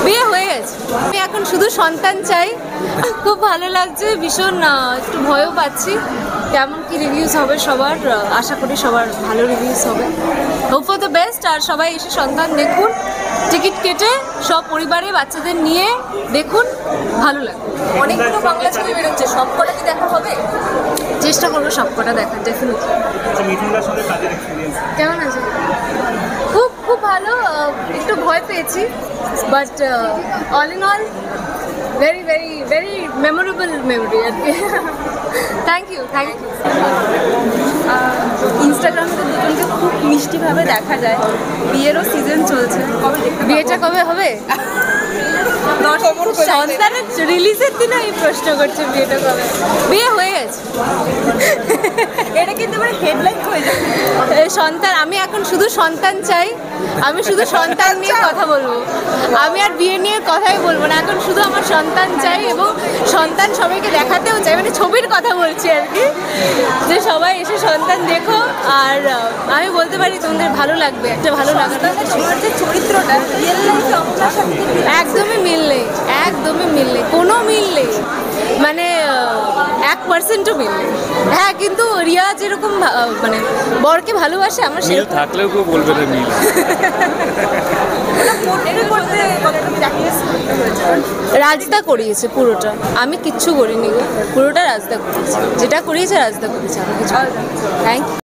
বিয়ে হয়ে গেছে, আমি এখন শুধু সন্তান চাই। খুব ভালো লাগছে, ভীষণ একটু ভয়ও পাচ্ছি কেমন কি রিভিউজ হবে সবার। আশা করি সবার ভালো রিভিউজ হবে, হোপ ফর দ্য বেস্ট। আর সবাই এসে সন্তান দেখুন, টিকিট কেটে সব পরিবারে বাচ্চাদের নিয়ে দেখুন, ভালো লাগবে। অনেকগুলো বাংলা ছবি বেরোচ্ছে, সব কটা কি দেখা হবে? চেষ্টা করবো সব কটা দেখার, ডেফিনেটলি। কেমন আছে? খুব খুব ভালো, একটু ভয় পেয়েছি, but all in all very very very memorable memory আর কি। Thank you. ইনস্টাগ্রামে তো দুজনকে খুব মিষ্টিভাবে দেখা যায়, বিয়েরও সিজন চলছে, বিয়েটা কবে হবে? সন্তানের রিলিজের দিনে এই প্রশ্ন করছে বিয়েটা কবে। বিয়ে হয়ে গেছে, এটা কিন্তু আমার হেডলাইন হয়ে যায়। সন্তান, আমি এখন শুধু সন্তান চাই, আমি শুধু সন্তান নিয়ে কথা বলবো, আমি আর বিয়ে নিয়ে কথাই বলবো না। এখন শুধু আমার সন্তান চাই এবং সন্তান সবাইকে দেখাতেও চাই, মানে ছবির কথা বলছি আর কি, যে সবাই এসে সন্তান দেখো। আর আমি বলতে পারি তোমাদের ভালো লাগবে, একটা ভালো লাগবে। তোমার যে চরিত্রটা রিয়েল লাইফে আপনার সাথে একদমই মিল নেই, একদমই মিল নেই, কোনো মিল নেই, মানে 1%ও মিল নেই। হ্যাঁ, কিন্তু রিয়া যেরকম মানে বরকে ভালোবাসে, আমার মিল থাকলেও কেউ বলবে না মিল। রাজদা করিয়েছে পুরোটা, আমি কিচ্ছু করিনি গো, পুরোটা রাজদা করিয়েছে, যেটা করিয়েছে রাজদা করিয়েছে, আমি কিছু। Thank you.